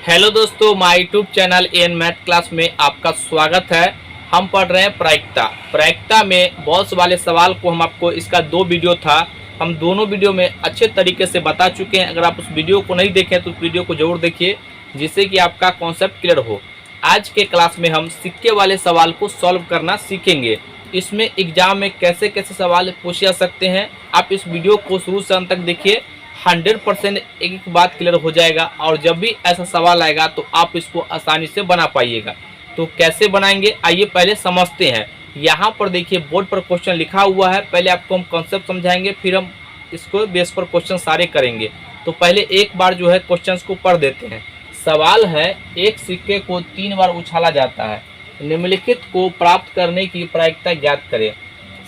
Hello दोस्तों, my YouTube channel N math class में आपका स्वागत है। हम पढ़ रहे हैं प्रायिकता में बहुत वाले सवाल को हम आपको इसका 2 वीडियो था, हम दोनों वीडियो में अच्छे तरीके से बता चुके हैं। अगर आप उस वीडियो को नहीं देखें तो उस वीडियो को जरूर देखिए, जिससे कि आपका कॉन्सेप्ट क्लियर हो। आज के क्लास में हम सिक्के वाले सवाल को सॉल्व करना सीखेंगे। इसमें एग्जाम में कैसे कैसे सवाल पूछे जा सकते हैं, आप इस वीडियो को शुरू से अंत तक देखिए। 100% एक बात क्लियर हो जाएगा और जब भी ऐसा सवाल आएगा तो आप इसको आसानी से बना पाइएगा। तो कैसे बनाएंगे, आइए पहले समझते हैं। यहाँ पर देखिए बोर्ड पर क्वेश्चन लिखा हुआ है, पहले आपको हम कॉन्सेप्ट समझाएंगे, फिर हम इसको बेस पर क्वेश्चन सारे करेंगे। तो पहले एक बार जो है क्वेश्चन को पढ़ देते हैं। सवाल है, एक सिक्के को 3 बार उछाला जाता है, निम्नलिखित को प्राप्त करने की प्रायिकता ज्ञात करें।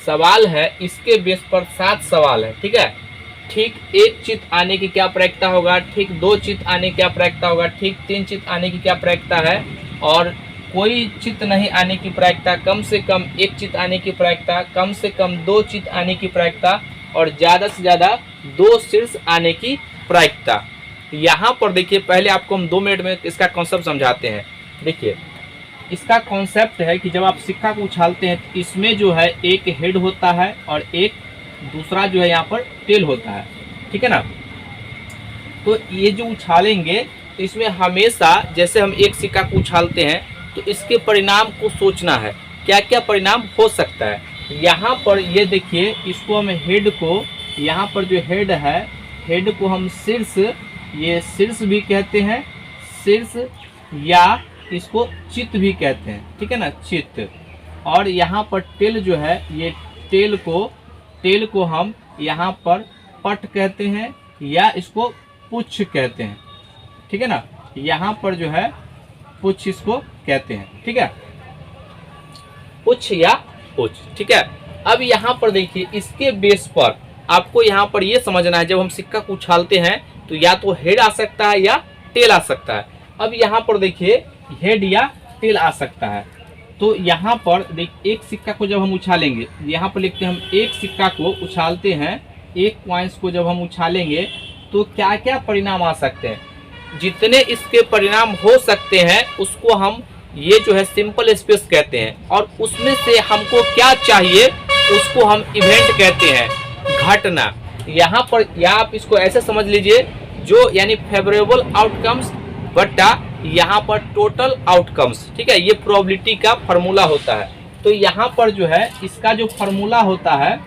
सवाल है, इसके बेस पर 7 सवाल है, ठीक है। ठीक 1 चित आने की क्या प्रायिकता होगा, ठीक 2 चित आने की क्या प्रायिकता होगा, ठीक 3 चित आने की क्या प्रायिकता है, और कोई चित नहीं आने की प्रायिकता, कम से कम 1 चित आने की प्रायिकता, कम से कम 2 चित आने की प्रायिकता और ज़्यादा से ज़्यादा 2 शीर्ष आने की प्रायिकता। यहाँ पर देखिए पहले आपको हम 2 मिनट में इसका कॉन्सेप्ट समझाते हैं। देखिए इसका कॉन्सेप्ट है कि जब आप सिक्का को उछालते हैं तो इसमें जो है एक हेड होता है और एक दूसरा जो है यहाँ पर टेल होता है, ठीक है ना। तो ये जो उछालेंगे तो इसमें हमेशा जैसे हम एक सिक्का को उछालते हैं तो इसके परिणाम को सोचना है, क्या क्या परिणाम हो सकता है। यहाँ पर ये देखिए, इसको हम हेड को, यहाँ पर जो हेड है, हेड को हम शीर्ष, ये शीर्ष भी कहते हैं, शीर्ष या इसको चित्त भी कहते हैं, ठीक है ना, चित्त। और यहाँ पर टेल जो है, ये टेल को हम यहाँ पर पट कहते हैं या इसको पुच्छ कहते हैं, ठीक है ना। यहाँ पर जो है पुच्छ इसको कहते हैं, ठीक है, पुच्छ या पुच्छ, ठीक है। अब यहाँ पर देखिए इसके बेस पर आपको यहाँ पर ये समझना है, जब हम सिक्का को उछालते हैं तो या तो हेड आ सकता है या टेल आ सकता है। अब यहाँ पर देखिए हेड या टेल आ सकता है। तो यहाँ पर देख, एक सिक्का को जब हम उछालेंगे, यहाँ पर लिखते हैं हम एक सिक्का को उछालते हैं, एक कॉइन्स को जब हम उछालेंगे तो क्या क्या परिणाम आ सकते हैं। जितने इसके परिणाम हो सकते हैं उसको हम ये जो है सिंपल स्पेस कहते हैं, और उसमें से हमको क्या चाहिए उसको हम इवेंट कहते हैं, घटना। यहाँ पर या आप इसको ऐसे समझ लीजिए, जो यानी फेवरेबल आउटकम्स बट्टा यहाँ पर टोटल आउटकम्स, ठीक है, ये प्रोबेबिलिटी का फार्मूला होता है। तो यहाँ पर जो है इसका जो फार्मूला होता है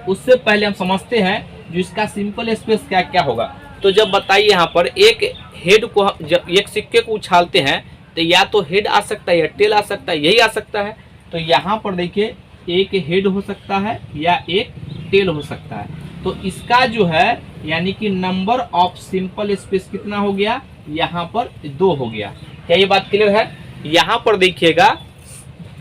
उससे पहले हम समझते हैं जो इसका सिंपल स्पेस क्या क्या होगा। तो जब बताइए, यहाँ पर एक हेड को, जब एक सिक्के को उछालते हैं तो या तो हेड आ सकता है या टेल आ सकता है, यही आ सकता है। तो यहाँ पर देखिए एक हेड हो सकता है या एक टेल हो सकता है। तो इसका जो है यानी कि नंबर ऑफ सिंपल स्पेस कितना हो गया, यहाँ पर 2 हो गया। क्या ये बात क्लियर है। यहाँ पर देखिएगा,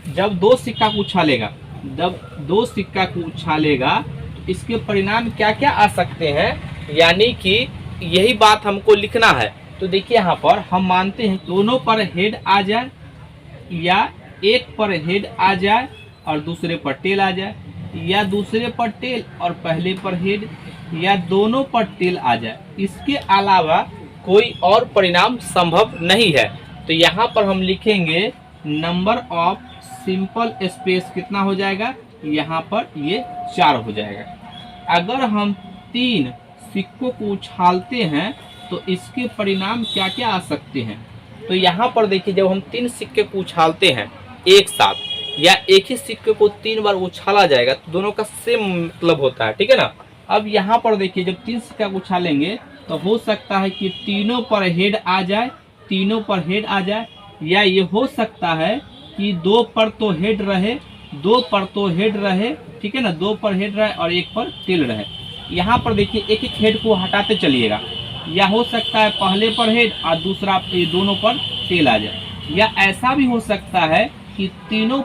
जब 2 सिक्का को उछालेगा, जब 2 सिक्का को उछालेगा तो इसके परिणाम क्या क्या आ सकते हैं, यानी कि यही बात हमको लिखना है। तो देखिए यहाँ पर हम मानते हैं दोनों पर हेड आ जाए या एक पर हेड आ जाए और दूसरे पर टेल आ जाए, या दूसरे पर टेल और पहले पर हेड, या दोनों पर टेल आ जाए। इसके अलावा कोई और परिणाम संभव नहीं है। तो यहाँ पर हम लिखेंगे नंबर ऑफ सिंपल स्पेस कितना हो जाएगा, यहाँ पर ये 4 हो जाएगा। अगर हम 3 सिक्कों को उछालते हैं तो इसके परिणाम क्या क्या आ सकते हैं। तो यहाँ पर देखिए, जब हम 3 सिक्के को उछालते हैं एक साथ, या एक ही सिक्के को 3 बार उछाला जाएगा तो दोनों का सेम मतलब होता है, ठीक है ना। अब यहाँ पर देखिए जब 3 सिक्का को उछालेंगे तो हो सकता है कि तीनों पर हेड आ जाए, तीनों पर हेड आ जाए, या ये हो सकता है कि 2 पर तो हेड रहे, 2 पर तो हेड रहे, ठीक है ना, 2 पर हेड रहे और 1 पर टेल रहे। यहाँ पर देखिए एक एक हेड को हटाते चलिएगा, या हो सकता है पहले पर हेड और दूसरा दोनों पर टेल आ जाए, या ऐसा भी हो सकता है कि तीनों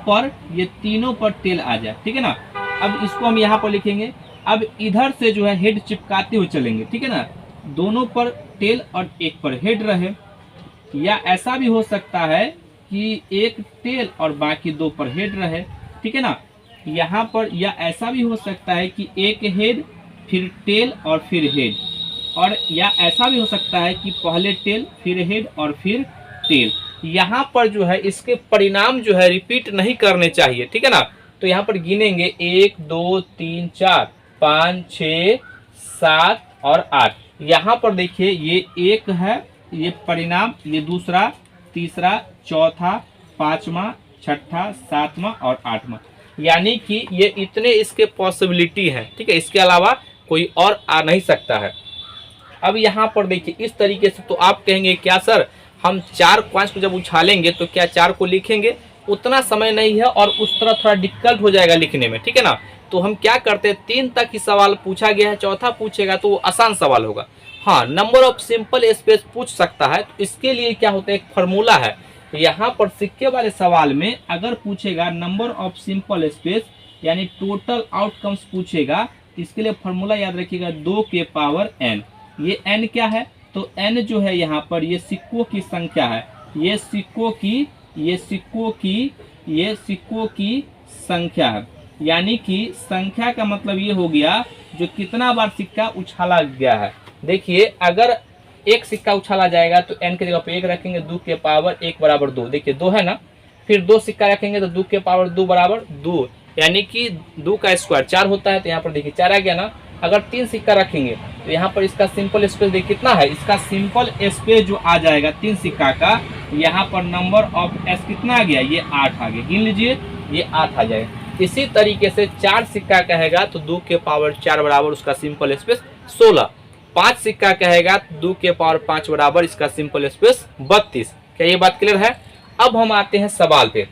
पर टेल आ जाए, ठीक है ना। अब इसको हम यहाँ पर लिखेंगे। अब इधर से जो है हेड चिपकाते हुए चलेंगे, ठीक है ना, दोनों पर टेल और 1 पर हेड रहे, या ऐसा भी हो सकता है कि एक टेल और बाकी 2 पर हेड रहे, ठीक है ना। यहाँ पर या ऐसा भी हो सकता है कि एक हेड फिर टेल और फिर हेड, और या ऐसा भी हो सकता है कि पहले टेल फिर हेड और फिर टेल। यहाँ पर जो है इसके परिणाम जो है रिपीट नहीं करने चाहिए, ठीक है ना। तो यहाँ पर गिनेंगे 1 2 3 4 5 6 7 और 8। यहाँ पर देखिए ये एक है, ये परिणाम, ये दूसरा, तीसरा, चौथा, पांचवा, छठा, सातवां और आठवां, यानी कि ये इतने इसके पॉसिबिलिटी हैं, ठीक है। इसके अलावा कोई और आ नहीं सकता है। अब यहाँ पर देखिए इस तरीके से, तो आप कहेंगे क्या सर हम 4 कॉइन्स को जब उछालेंगे तो क्या 4 को लिखेंगे? उतना समय नहीं है और उस तरह थोड़ा डिफिकल्ट हो जाएगा लिखने में, ठीक है ना। तो हम क्या करते हैं, 3 तक ही सवाल पूछा गया है, चौथा पूछेगा तो वो आसान सवाल होगा। हाँ, नंबर ऑफ सिंपल स्पेस पूछ सकता है, तो इसके लिए क्या होता है, एक फार्मूला है। तो यहाँ पर सिक्के वाले सवाल में अगर पूछेगा नंबर ऑफ सिंपल स्पेस यानी टोटल आउटकम्स पूछेगा, इसके लिए फार्मूला याद रखिएगा 2 के पावर n। ये n क्या है, तो n जो है यहाँ पर ये सिक्कों की संख्या है, ये सिक्कों की संख्या है, यानी कि संख्या का मतलब ये हो गया जो कितना बार सिक्का उछाला गया है। देखिए अगर एक सिक्का उछाला जाएगा तो n की जगह पे 1 रखेंगे, 2 के पावर 1 बराबर 2, देखिए 2 है ना। फिर 2 सिक्का रखेंगे तो 2 के पावर 2 बराबर 2, यानी कि 2 का स्क्वायर 4 होता है, तो यहाँ पर देखिए 4 आ गया ना। अगर 3 सिक्का रखेंगे तो यहाँ पर इसका सिंपल स्पेस देखिए कितना है, इसका सिंपल स्पेस जो आ जाएगा 3 सिक्का का, यहाँ पर नंबर ऑफ एस कितना आ गया, ये 8 आ गया, गिन लीजिए ये 8 आ जाएगा। इसी तरीके से 4 सिक्का कहेगा तो 2 के पावर 4 बराबर उसका सिंपल स्पेस 16। 5 सिक्का कहेगा 2 के पावर 5 बराबर इसका सिंपल स्पेस 32। क्या ये बात क्लियर है? अब हम आते हैं सवाल पे।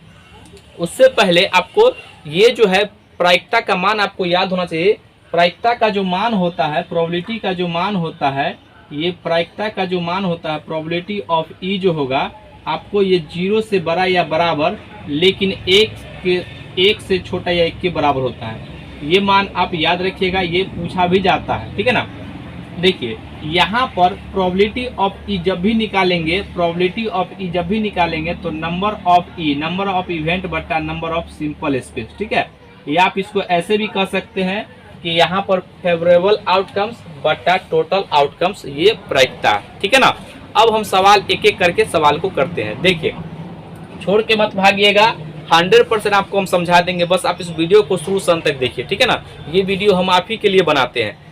उससे पहले आपको ये जो है प्रायिकता का मान आपको याद होना चाहिए। प्रायिकता का जो मान होता है, प्रोबेबिलिटी का जो मान होता है, ये प्रायिकता का जो मान होता है, प्रोबेबिलिटी ऑफ ई जो होगा आपको ये 0 से बड़ा या बराबर, लेकिन 1 से छोटा या 1 के बराबर होता है। ये मान आप याद रखिएगा, ये पूछा भी जाता है, ठीक है ना। देखिए यहाँ पर प्रोबेबिलिटी ऑफ ई जब भी निकालेंगे, प्रोबेबिलिटी ऑफ ई जब भी निकालेंगे तो number of E, number of event बटा नंबर ऑफ सिंपल स्पेस, ठीक है। या आप इसको ऐसे भी कह सकते हैं कि यहाँ पर फेवरेबल आउटकम्स बटा टोटल आउटकम्स, ये प्रायिकता, ठीक है ना। अब हम सवाल एक एक करके सवाल को करते हैं। देखिए छोड़ के मत भागिएगा, 100% आपको हम समझा देंगे, बस आप इस वीडियो को शुरू से अंत तक देखिए, ठीक है ना। ये वीडियो हम आप ही के लिए बनाते हैं।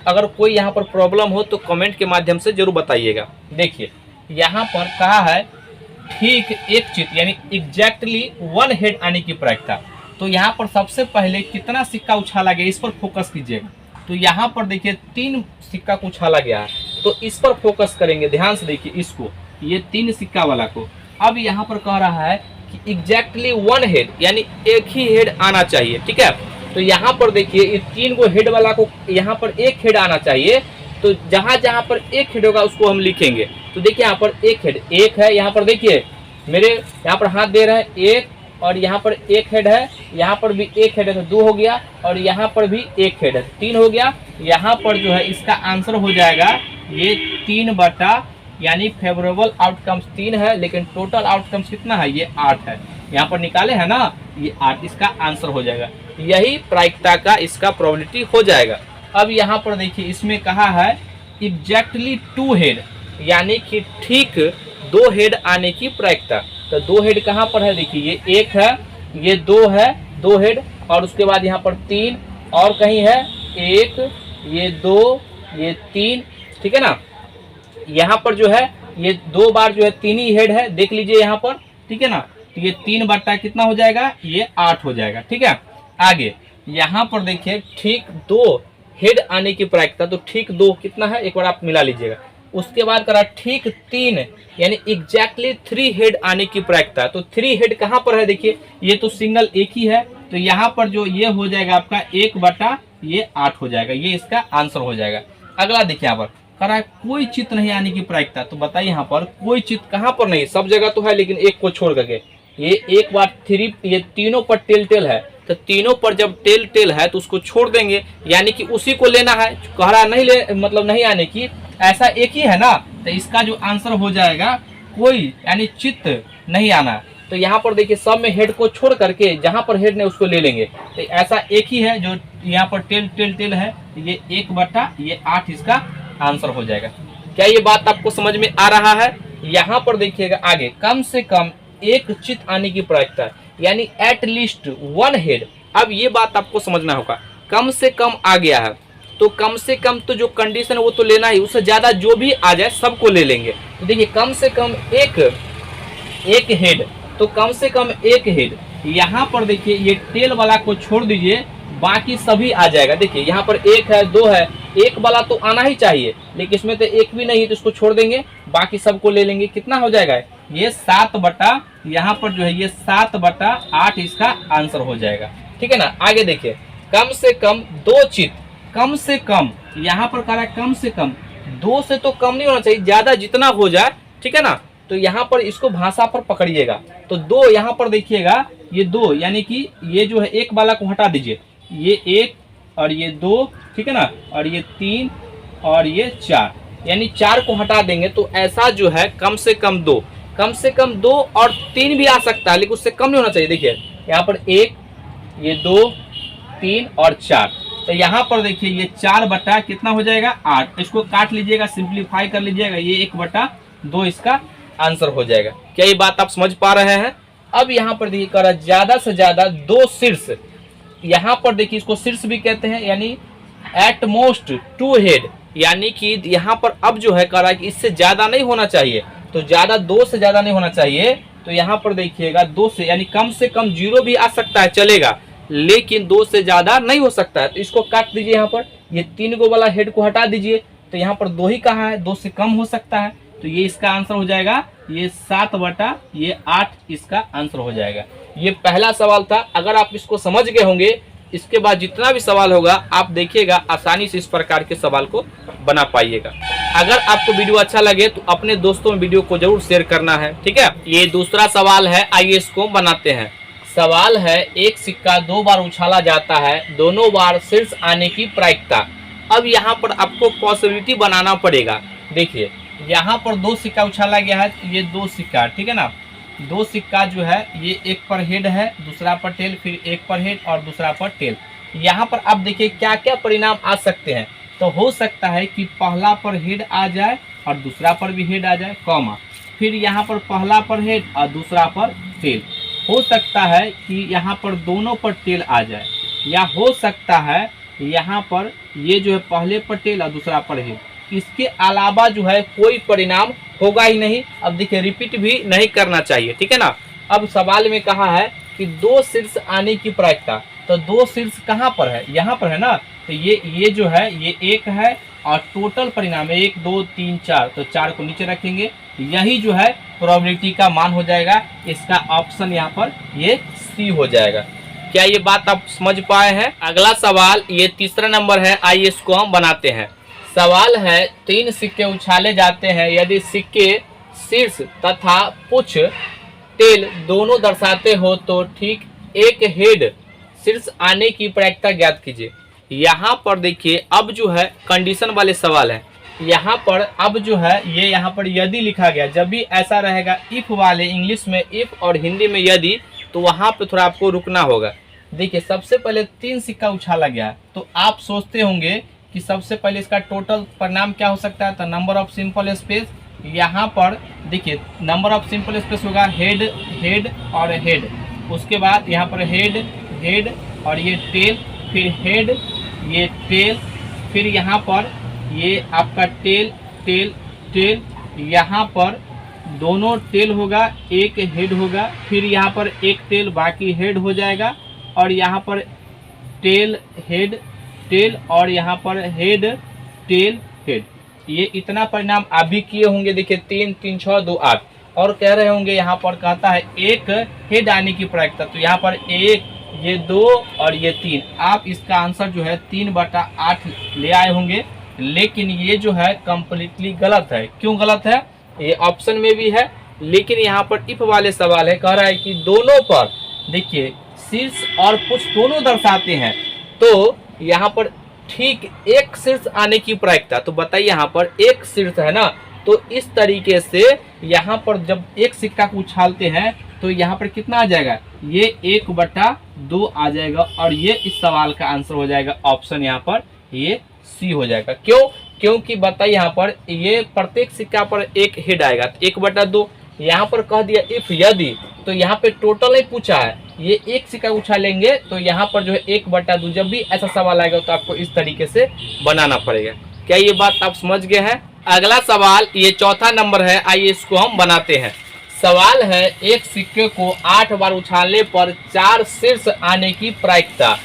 अगर कोई यहाँ पर प्रॉब्लम हो तो कमेंट के माध्यम से जरूर बताइएगा। देखिए यहाँ पर कहा है ठीक एक चित यानी एग्जैक्टली 1 हेड आने की प्रायिकता। तो यहाँ पर सबसे पहले कितना सिक्का उछाला गया इस पर फोकस कीजिएगा। तो यहाँ पर देखिए 3 सिक्का को उछाला गया है, तो इस पर फोकस करेंगे, ध्यान से देखिए इसको, ये 3 सिक्का वाला को। अब यहाँ पर कह रहा है कि एग्जैक्टली 1 हेड यानी एक ही हेड आना चाहिए, ठीक है। तो यहाँ पर देखिए इस 3 को हेड वाला को यहाँ पर 1 हेड आना चाहिए, तो जहाँ जहाँ पर 1 हेड होगा उसको हम लिखेंगे। तो देखिए यहाँ पर 1 हेड 1 है, यहाँ पर देखिए मेरे यहाँ पर हाथ दे रहे हैं 1, और यहाँ पर 1 हेड है, यहाँ पर भी 1 हेड है तो 2 हो गया, और यहाँ पर भी 1 हेड है 3 हो गया। यहाँ पर जो है इसका आंसर हो जाएगा ये 3 बटा, यानी फेवरेबल आउटकम्स 3 है, लेकिन टोटल आउटकम्स कितना है, ये 8 है। यहाँ पर निकाले है ना, ये 8 इसका आंसर हो जाएगा। यही प्रायिकता का इसका प्रोबेबिलिटी हो जाएगा। अब यहाँ पर देखिए इसमें कहा है एग्जैक्टली 2 हेड, यानी कि ठीक 2 हेड आने की प्रायिकता। तो 2 हेड कहाँ पर है, देखिए ये 1 है, ये 2 है, 2 हेड, और उसके बाद यहाँ पर 3 और कहीं है 1, ये 2, ये 3, ठीक है ना। यहाँ पर जो है ये 2 बार जो है 3 ही हेड है, देख लीजिए यहाँ पर, ठीक है ना। तो ये 3 बटा कितना हो जाएगा, ये 8 हो जाएगा, ठीक है। आगे यहाँ पर देखिए ठीक 2 हेड आने की प्रायिकता, तो ठीक 2 कितना है, एक बार आप मिला लीजिएगा। उसके बाद करा ठीक 3 यानी एग्जैक्टली 3 हेड आने की प्रायिकता। तो 3 हेड कहाँ पर है, देखिए ये तो सिंगल एक ही है, तो यहाँ पर जो ये हो जाएगा आपका 1 बटा ये 8 हो जाएगा, ये इसका आंसर हो जाएगा। अगला देखिए यहाँ पर करा कोई चित्त नहीं आने की प्रायिकता। तो बताइए यहाँ पर कोई चित्त कहाँ पर नहीं, सब जगह तो है लेकिन एक को छोड़ करके। ये एक बार 3, ये तीनों पर टेल है, तो तीनों पर जब टेल है तो उसको छोड़ देंगे, यानी कि उसी को लेना है। कह रहा नहीं ले, मतलब नहीं आने की, ऐसा एक ही है ना, तो इसका जो आंसर हो जाएगा कोई, यानी चित्त नहीं आना। तो यहाँ पर देखिए सब में हेड को छोड़ करके जहाँ पर हेड नहीं उसको ले लेंगे। तो ऐसा एक ही है जो यहाँ पर टेल है, ये 1 बटा ये 8 इसका आंसर हो जाएगा। क्या ये बात आपको समझ में आ रहा है? यहाँ पर देखिएगा आगे, कम से कम एक चित आने की प्रायिकता, यानी एट लीस्ट वन हेड। अब ये बात आपको समझना होगा, कम से कम आ गया है तो कम से कम तो जो कंडीशन है वो तो लेना ही, उससे ज्यादा जो भी आ जाए सबको ले लेंगे। तो देखिए कम से कम एक हेड, तो कम से कम एक हेड। यहाँ पर देखिए ये टेल वाला को छोड़ दीजिए, बाकी सभी आ जाएगा। देखिए यहाँ पर एक है, दो है, एक वाला तो आना ही चाहिए, लेकिन इसमें तो एक भी नहीं है तो इसको छोड़ देंगे, बाकी सबको ले लेंगे। कितना हो जाएगा ये 7 बटा, यहाँ पर जो है ये 7 बटा 8 इसका आंसर हो जाएगा। ठीक है ना। आगे देखिए, कम से कम 2 चित, कम से कम यहाँ पर कह रहा है कम से कम 2 से तो कम नहीं होना चाहिए, ज्यादा जितना हो जाए। ठीक है ना। तो यहाँ पर इसको भाषा पर पकड़िएगा, तो 2 यहाँ पर देखिएगा, ये 2 यानी कि ये जो है एक वाला को हटा दीजिए, ये 1 और ये 2, ठीक है ना, और ये 3 और ये 4, यानी 4 को हटा देंगे तो ऐसा जो है कम से कम 2, कम से कम 2 और 3 भी आ सकता है, लेकिन उससे कम नहीं होना चाहिए। देखिए यहाँ पर 1, ये 2, 3 और 4, तो यहाँ पर देखिए ये 4 बटा कितना हो जाएगा 8। इसको काट लीजिएगा, सिंप्लीफाई कर लीजिएगा, ये 1 बटा 2 इसका आंसर हो जाएगा। क्या ये बात आप समझ पा रहे हैं? अब यहाँ पर देखिए कह रहा है ज्यादा से ज्यादा 2 शीर्ष, यहाँ पर देखिए इसको शीर्ष भी कहते हैं, यानी एट मोस्ट 2 हेड, यानी कि यहाँ पर अब जो है कह रहा है कि इससे ज्यादा नहीं होना चाहिए, तो ज्यादा 2 से ज्यादा नहीं होना चाहिए। तो यहाँ पर देखिएगा 2 से, यानी कम से कम 0 भी आ सकता है चलेगा, लेकिन 2 से ज्यादा नहीं हो सकता है। तो इसको काट दीजिए, यहाँ पर ये 3 गो वाला हेड को हटा दीजिए, तो यहाँ पर 2 ही कहा है, 2 से कम हो सकता है, तो ये इसका आंसर हो जाएगा ये 7 बटा ये 8 इसका आंसर हो जाएगा। ये पहला सवाल था। अगर आप इसको समझ गए होंगे, इसके बाद जितना भी सवाल होगा आप देखिएगा आसानी से इस प्रकार के सवाल को बना पाइएगा। अगर आपको वीडियो अच्छा लगे तो अपने दोस्तों में वीडियो को जरूर शेयर करना है। ठीक है। ये दूसरा सवाल है, आइए इसको बनाते हैं। सवाल है, एक सिक्का 2 बार उछाला जाता है, दोनों बार शीर्ष आने की प्रायिकता। अब यहाँ पर आपको पॉसिबिलिटी बनाना पड़ेगा। देखिए यहाँ पर 2 सिक्का उछाला गया है, ये 2 सिक्का, ठीक है ना, 2 सिक्का जो है ये एक पर हेड है, दूसरा पर टेल, फिर एक पर हेड और दूसरा पर टेल। यहाँ पर आप देखिए क्या क्या परिणाम आ सकते हैं। तो हो सकता है कि पहला पर हेड आ जाए और दूसरा पर भी हेड आ जाए, कॉमा, फिर यहाँ पर पहला पर हेड और दूसरा पर टेल। हो सकता है कि यहाँ पर दोनों पर टेल आ जाए, या हो सकता है यहाँ पर ये जो है पहले पर टेल और दूसरा पर हेड। इसके अलावा जो है कोई परिणाम होगा ही नहीं। अब देखिए रिपीट भी नहीं करना चाहिए। ठीक है ना। अब सवाल में कहा है कि 2 शीर्ष आने की प्रायिकता, तो 2 शीर्ष कहाँ पर है, यहाँ पर है ना, तो ये जो है ये 1 है और टोटल परिणाम है 1 2 3 4, तो 4 को नीचे रखेंगे, यही जो है प्रोबेबिलिटी का मान हो जाएगा। इसका ऑप्शन यहाँ पर ये सी हो जाएगा। क्या ये बात आप समझ पाए हैं? अगला सवाल ये तीसरा नंबर है, आइए इसको हम बनाते हैं। सवाल है, 3 सिक्के उछाले जाते हैं, यदि सिक्के शीर्ष तथा पुछ टेल दोनों दर्शाते हो तो ठीक एक हेड शीर्ष आने की प्रायिकता ज्ञात कीजिए। यहाँ पर देखिए अब जो है कंडीशन वाले सवाल है। यहाँ पर अब जो है ये यहाँ पर यदि लिखा गया, जब भी ऐसा रहेगा इफ वाले, इंग्लिश में इफ और हिंदी में यदि, तो वहाँ पे थोड़ा आपको रुकना होगा। देखिए सबसे पहले 3 सिक्का उछाला गया, तो आप सोचते होंगे कि सबसे पहले इसका टोटल परिणाम क्या हो सकता है, तो नंबर ऑफ सिंपल स्पेस। यहाँ पर देखिए नंबर ऑफ सिंपल स्पेस होगा हेड हेड और हेड, उसके बाद यहाँ पर हेड हेड और ये टेल, फिर हेड ये टेल, फिर यहाँ पर ये आपका टेल टेल टेल, यहाँ पर दोनों टेल होगा, एक हेड होगा, फिर यहाँ पर एक टेल बाकी हेड हो जाएगा, और यहाँ पर टेल हेड टेल और यहाँ पर हेड टेल हेड। ये इतना परिणाम आप भी किए होंगे। देखिए 3 3 6 2 8, और कह रहे होंगे यहाँ पर कहता है एक हेड आने की प्रायिकता, तो यहाँ पर 1 ये 2 और ये 3। आप इसका आंसर जो है 3 बटा 8 ले आए होंगे, लेकिन ये जो है कम्प्लीटली गलत है। क्यों गलत है? ये ऑप्शन में भी है, लेकिन यहाँ पर इफ वाले सवाल है, कह रहा है कि दोनों पर देखिए शीर्ष और पुछ दोनों दर्शाते हैं, तो यहाँ पर ठीक एक शीर्ष आने की प्रायिकता। तो बताइए यहाँ पर एक शीर्ष है ना, तो इस तरीके से यहाँ पर जब एक सिक्का को उछालते हैं तो यहाँ पर कितना आ जाएगा, ये 1 बटा 2 आ जाएगा, और ये इस सवाल का आंसर हो जाएगा ऑप्शन यहाँ पर ये सी हो जाएगा। क्यों? क्योंकि बताइए यहाँ पर ये प्रत्येक सिक्का पर एक हेड आएगा, तो 1/2। यहाँ पर कह दिया इफ यदि, तो यहाँ पे टोटल नहीं पूछा है, ये एक सिक्का उछालेंगे तो यहाँ पर जो है 1/2। जब भी ऐसा सवाल आएगा तो आपको इस तरीके से बनाना पड़ेगा। क्या ये बात आप समझ गए हैं? अगला सवाल ये चौथा नंबर है, आइए इसको हम बनाते हैं। सवाल है एक सिक्के को 8 बार उछालने पर 4 शीर्ष आने की प्रायिकता।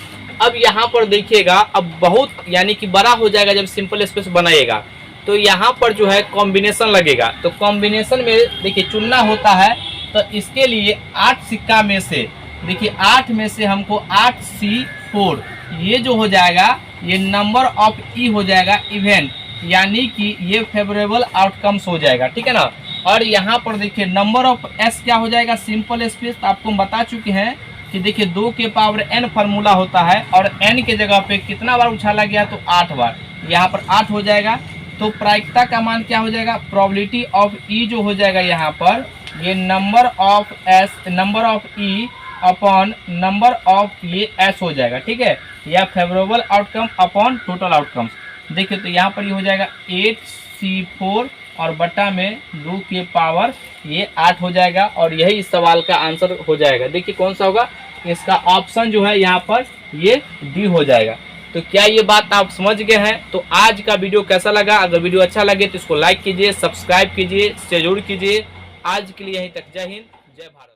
अब यहाँ पर देखिएगा, अब बहुत यानी कि बड़ा हो जाएगा जब सिंपल स्पेस बनाइएगा, तो यहाँ पर जो है कॉम्बिनेशन लगेगा। तो कॉम्बिनेशन में देखिए चुनना होता है, तो इसके लिए 8 सिक्का में से देखिए 8 में से हमको 8C4 ये जो हो जाएगा ये नंबर ऑफ ई हो जाएगा इवेंट, यानी कि ये फेवरेबल आउटकम्स हो जाएगा, ठीक है ना। और यहाँ पर देखिए नंबर ऑफ एस क्या हो जाएगा, सिंपल स्पेस। तो आपको हम बता चुके हैं कि देखिए 2 के पावर n फार्मूला होता है और n के जगह पे कितना बार उछाला गया, तो 8 बार, यहाँ पर 8 हो जाएगा। तो प्रायिकता का मान क्या हो जाएगा, प्रोबेबिलिटी ऑफ ई जो हो जाएगा यहाँ पर ये number of S, number of E upon number of ये एस हो जाएगा, ठीक है, या favourable outcome upon total outcomes. देखिए तो यहाँ पर ये हो जाएगा 8C4 और बटा में 2 के पावर ये 8 हो जाएगा, और यही इस सवाल का आंसर हो जाएगा। देखिए कौन सा होगा, इसका ऑप्शन जो है यहाँ पर ये डी हो जाएगा। तो क्या ये बात आप समझ गए हैं? तो आज का वीडियो कैसा लगा? अगर वीडियो अच्छा लगे तो इसको लाइक कीजिए, सब्सक्राइब कीजिए, शेयर जरूर कीजिए। आज के लिए यहीं तक। जय हिंद, जय भारत।